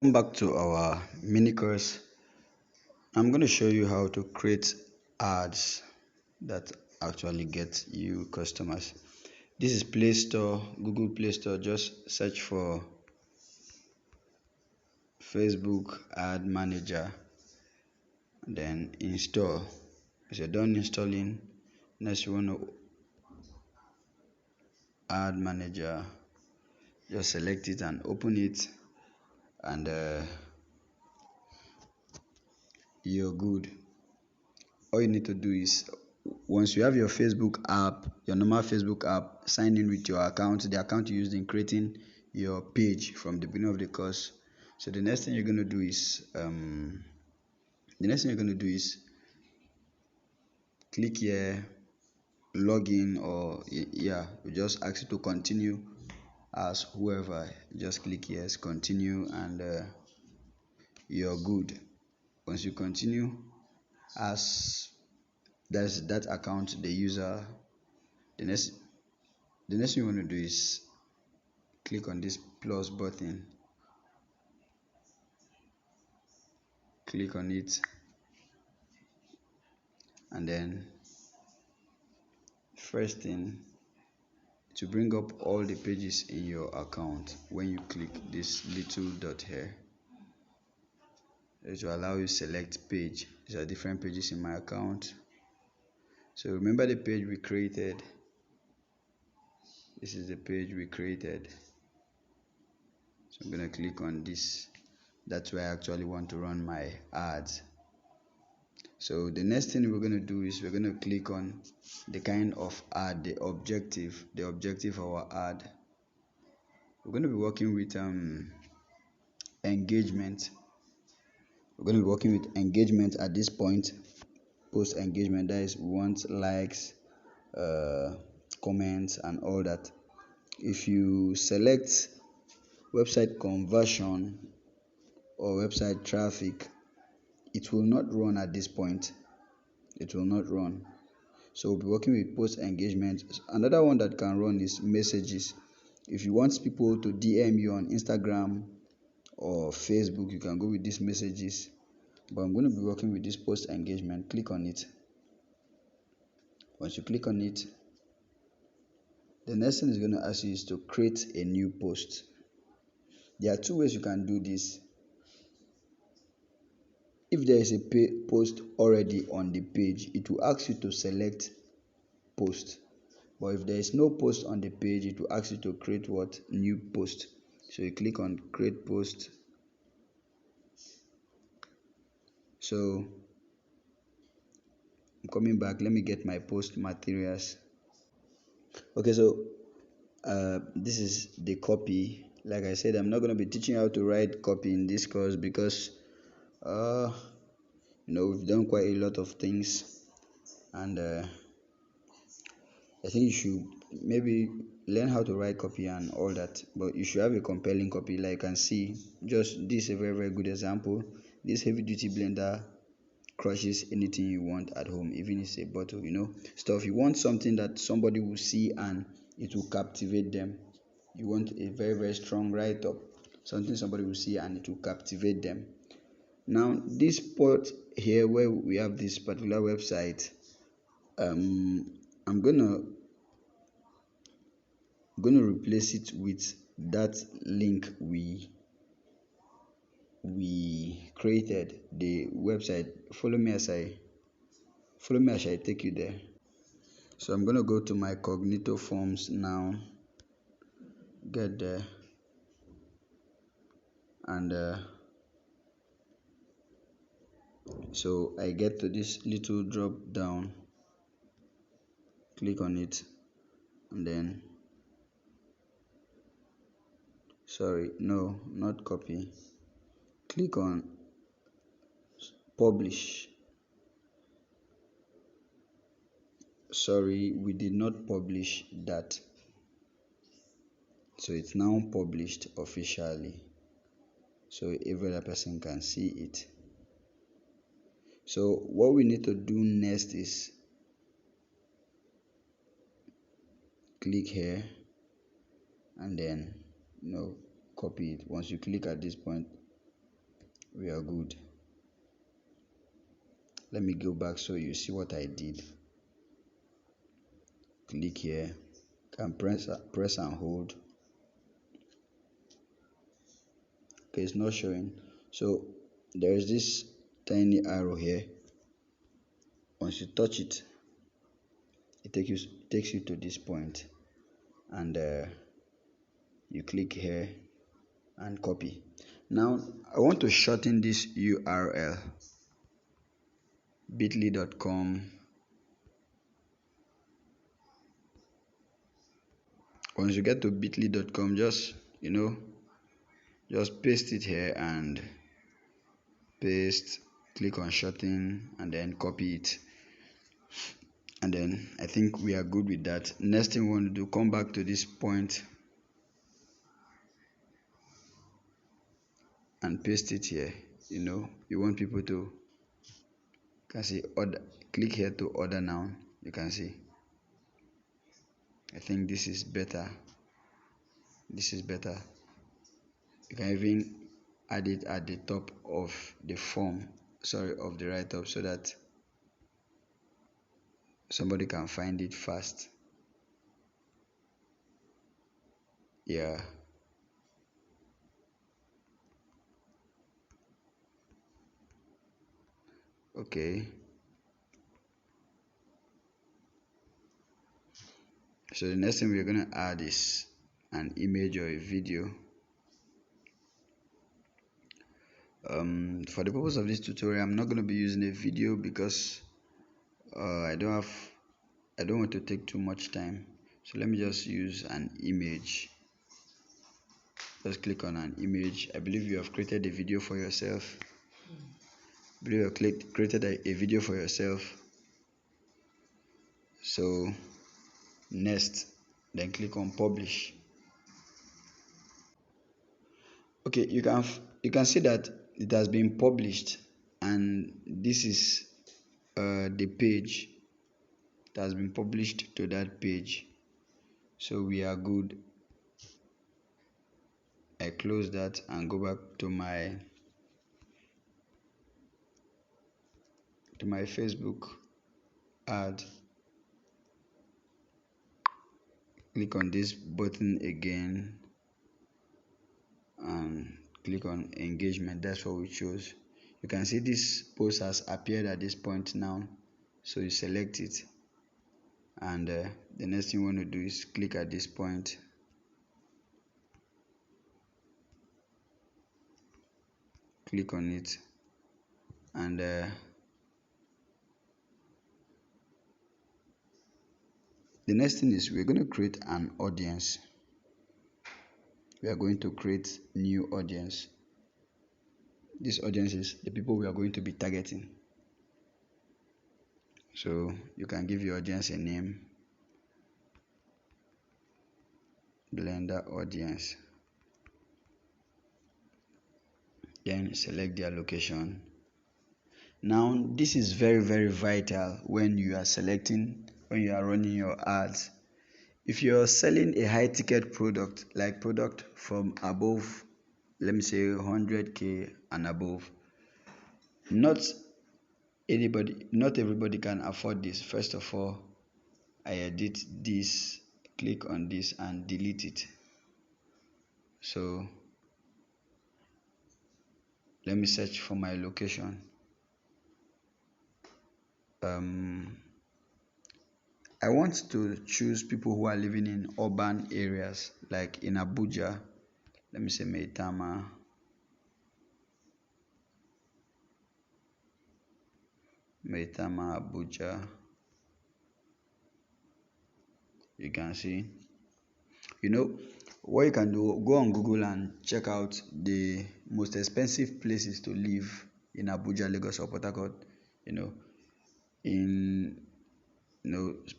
Welcome back to our mini course. I'm going to show you how to create ads that actually get you customers. This is Play Store, Google Play Store. Just search for Facebook Ad Manager, then install. As you're done installing, next you want to Ad Manager. Just select it and open it, and you're good. All you need to do is, once you have your Facebook app, your normal Facebook app, sign in with your account, the account you used in creating your page from the beginning of the course. So the next thing you're going to do is click here, login, or yeah, we just ask you to continue as whoever. Just click yes, continue, and you're good. Once you continue as that's that account, the user, the next thing you want to do is click on this plus button, click on it, and then first thing, to bring up all the pages in your account. When you click this little dot here, it will allow you select page. These are different pages in my account. So remember the page we created. This is the page we created. So I'm going to click on this. That's where I actually want to run my ads. So the next thing we're going to do is we're going to click on the kind of ad, the objective of our ad. We're going to be working with engagement. We're going to be working with engagement at this point. Post engagement, that is, we want likes, comments, and all that. If you select website conversion or website traffic, it will not run at this point. It will not run. So we'll be working with post engagement. Another one that can run is messages. If you want people to DM you on Instagram or Facebook, you can go with these messages. But I'm going to be working with this post engagement. Click on it. Once you click on it, the next thing it's going to ask you is to create a new post. There are two ways you can do this. If there is a post already on the page, it will ask you to select post. But if there is no post on the page, it will ask you to create what? New post. So you click on create post. So I'm coming back. Let me get my post materials. Okay, so this is the copy. Like I said, I'm not going to be teaching you how to write copy in this course because we've done quite a lot of things, and I think you should maybe learn how to write copy and all that, but you should have a compelling copy. Like you can see, just this is a very, very good example. This heavy duty blender crushes anything you want at home, even if it's a bottle, stuff. You want something that somebody will see and it will captivate them. You want a very, very strong write-up, something somebody will see and it will captivate them. Now this part here where we have this particular website, I'm gonna replace it with that link we created, the website. Follow me as I take you there. So I'm gonna go to my Cognito Forms now, get there, and so I get to this little drop down, click on it, and then not copy, click on publish. Sorry, we did not publish that, so it's now published officially, so every other person can see it. So what we need to do next is click here and then copy it. Once you click at this point, we are good. Let me go back so you see what I did. Click here, can press and hold. Okay, it's not showing. So there is this tiny arrow here. Once you touch it, it takes you to this point, and you click here and copy. Now I want to shorten this URL, bit.ly.com. Once you get to bit.ly.com, just paste it here and paste, click on shorten, and then copy it. And then I think we are good with that. Next thing we want to do, come back to this point and paste it here. You want people to, can see order, click here to order now. You can see, I think this is better. You can even add it at the top of the form, of the write-up, so that somebody can find it fast. Yeah. Okay. So the next thing we're going to add is an image or a video. For the purpose of this tutorial, I'm not going to be using a video because I don't want to take too much time. So let me just use an image. Just click on an image. I believe you have created a video for yourself. Created a video for yourself. So next, then click on publish. Okay, you can see that it has been published, and this is the page that has been published to that page. So we are good. I close that and go back to my Facebook ad. Click on this button again and click on engagement. That's what we chose. You can see this post has appeared at this point now, so you select it, and the next thing you want to do is click at this point, click on it, and the next thing is we're going to create an audience. We are going to create new audience. This audience is the people we are going to be targeting. So you can give your audience a name, Blender audience. Then select their location. Now this is very, very vital when you are running your ads. If you're selling a high ticket product, like product from above, let me say 100k and above, not everybody can afford this. First of all, I edit this, click on this and delete it. So let me search for my location. I want to choose people who are living in urban areas, like in Abuja. Let me say Maitama. Abuja. You can see. What you can do, go on Google and check out the most expensive places to live in Abuja, Lagos, or Port Harcourt. In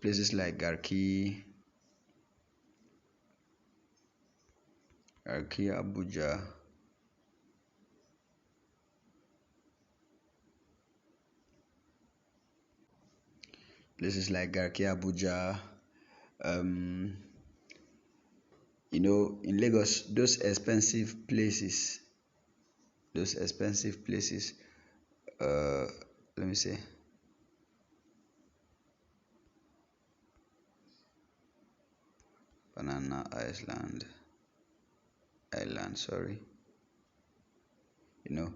places like Garki, Abuja. Places like Garki, Abuja. In Lagos, those expensive places, those expensive places. uh Let me say Banana Island, sorry. you know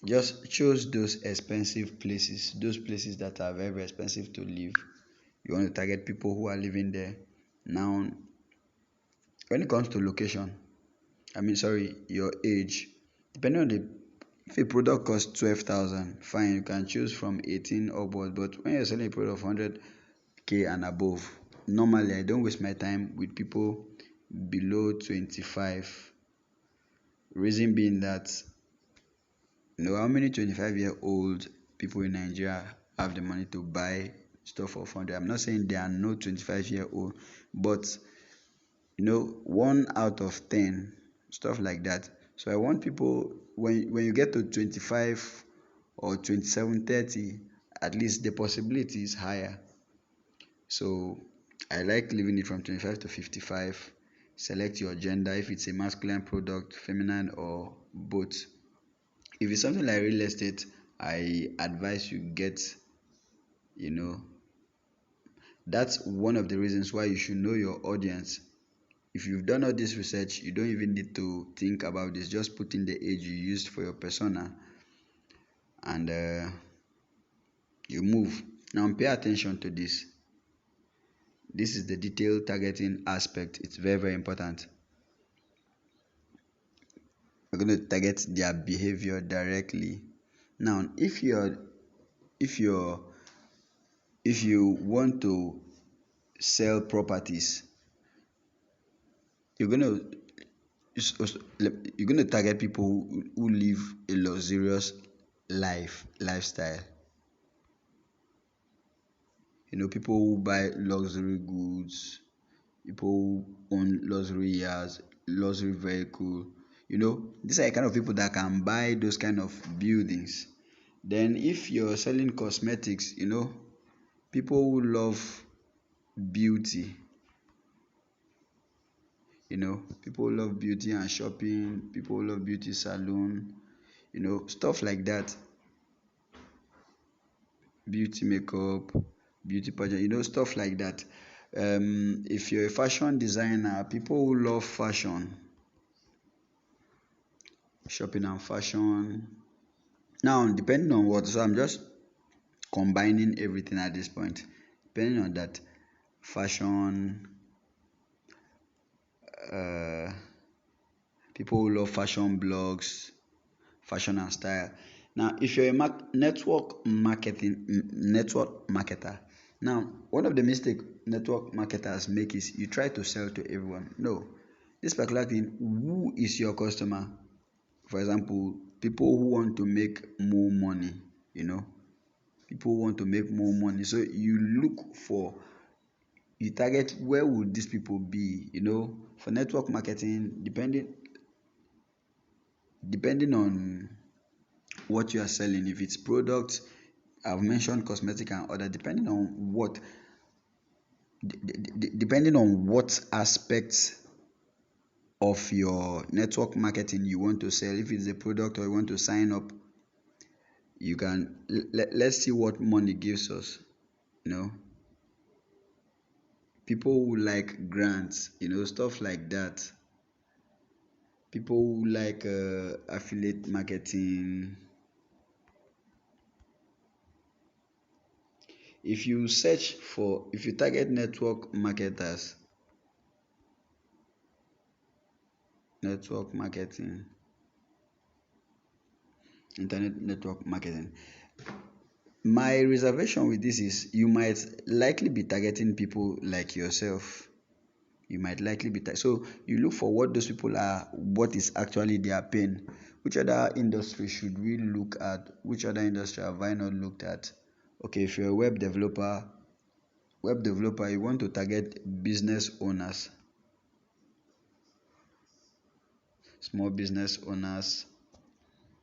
just choose those expensive places, those places that are very, very expensive to live. You want to target people who are living there. Now, when it comes to location, I mean, sorry, your age, depending on the if a product costs 12,000, fine, you can choose from 18 upward. But when you're selling a product of 100K and above, normally I don't waste my time with people below 25. Reason being that, how many 25-year-old people in Nigeria have the money to buy stuff of 100? I'm not saying there are no 25-year-old, but 1 out of 10, stuff like that. So I want people, when you get to 25 or 27, 30, at least the possibility is higher. So I like leaving it from 25 to 55. Select your gender, if it's a masculine product, feminine, or both. If it's something like real estate, I advise you get, you know, that's one of the reasons why you should know your audience. If you've done all this research, you don't even need to think about this. Just put in the age you used for your persona, and you move. Now pay attention to this. This is the detailed targeting aspect. It's very, very important. We're going to target their behavior directly. Now, if you're if you want to sell properties, you're going to you're going to target people who live a luxurious lifestyle. People who buy luxury goods, people who own luxury yachts, luxury vehicle. These are the kind of people that can buy those kind of buildings. Then if you're selling cosmetics, people who love beauty, people who love beauty and shopping, people who love beauty salon, stuff like that. Beauty makeup, beauty pageant, stuff like that. If you're a fashion designer, people who love fashion, shopping and fashion. Now, depending on what, so I'm just combining everything at this point. Depending on that, fashion, uh, people who love fashion blogs, fashion and style. Now, if you're a network marketer, now one of the mistake network marketers make is you try to sell to everyone. No, this particular thing, who is your customer? For example, people who want to make more money, people who want to make more money. So you target where would these people be, for network marketing, depending on what you are selling. If it's products, I've mentioned cosmetic and other, depending on what aspects of your network marketing you want to sell. If it's a product or you want to sign up, you can let's see what money gives us. People who like grants, stuff like that. People who like affiliate marketing. If you target network marketing, internet network marketing, my reservation with this is you might likely be targeting people like yourself. You might likely be so you look for what those people are, what is actually their pain. Which other industry should we look at? Which other industry have I not looked at? Okay, if you're a web developer, you want to target business owners, small business owners,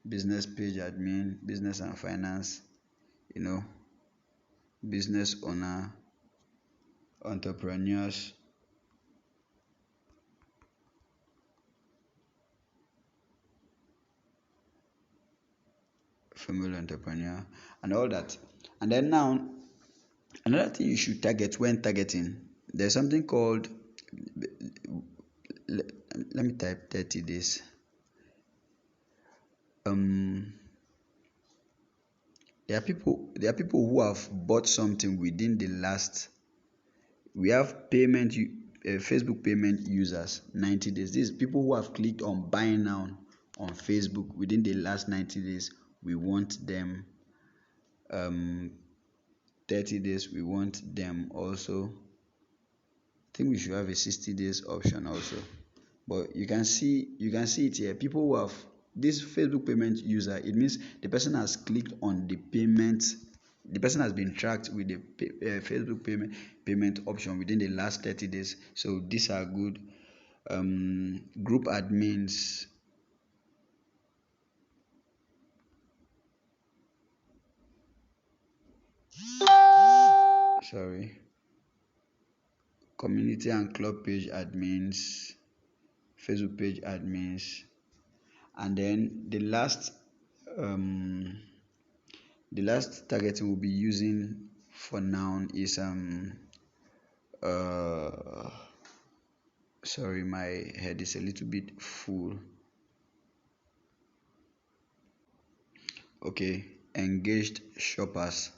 business page admin, business and finance, you know, business owner, entrepreneurs. female entrepreneur, and all that. And then now, another thing you should target when targeting, there's something called, let, let me type 30 days. Um, there are people who have bought something within the last. We have Facebook payment users 90 days. These people who have clicked on buy now on Facebook within the last 90 days. We want them. 30 days, we want them also. I think we should have a 60 days option also. But you can see it here. People who have this Facebook payment user, it means the person has clicked on the payment. The person has been tracked with the Facebook payment option within the last 30 days. So these are good. Group admins. Sorry. Community and club page admins, Facebook page admins, and then um the last targeting we'll be using for now is uh sorry, my head is a little bit full. Okay, engaged shoppers.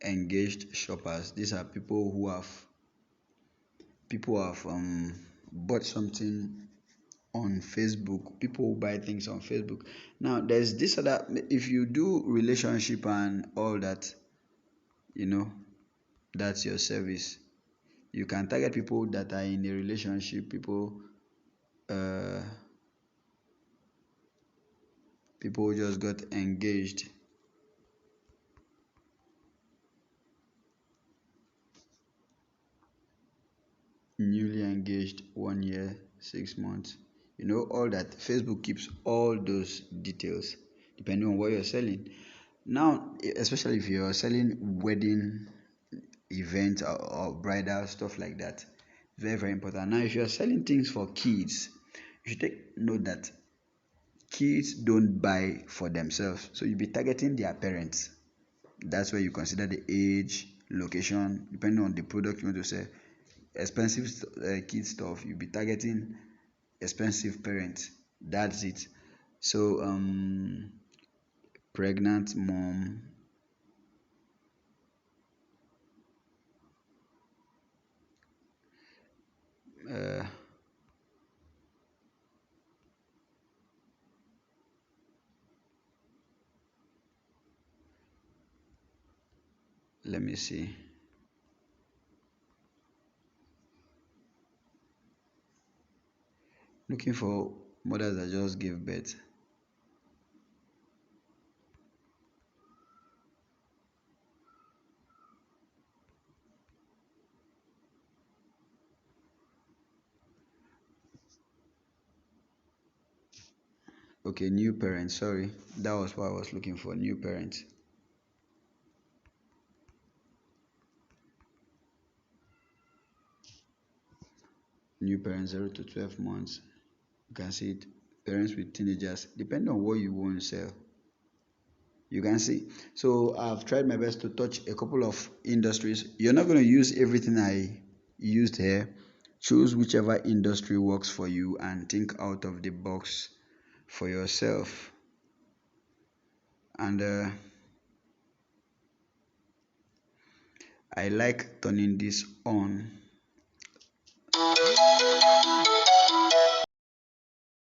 Engaged shoppers, these are people who have bought something on Facebook, people who buy things on Facebook. Now there's this other, if you do relationship and all that, you know, that's your service. You can target people that are in a relationship, uh people who just got engaged, newly engaged, 1 year, 6 months, all that. Facebook keeps all those details depending on what you're selling. Now, especially if you're selling wedding event or bridal stuff like that, very very important. Now if you're selling things for kids, you should take note that kids don't buy for themselves, so you'll be targeting their parents. That's where you consider the age, location, depending on the product you want to sell. Expensive kid stuff, you'll be targeting expensive parents. That's it. So pregnant mom. uh, let me see. Looking for mothers that just give birth. Okay, new parents. Sorry, that was what I was looking for. New parents. New parents 0 to 12 months. You can see it. Parents with teenagers. Depending on what you want to sell, you can see. So I've tried my best to touch a couple of industries. You're not going to use everything I used here. Choose whichever industry works for you and think out of the box for yourself. And I like turning this on.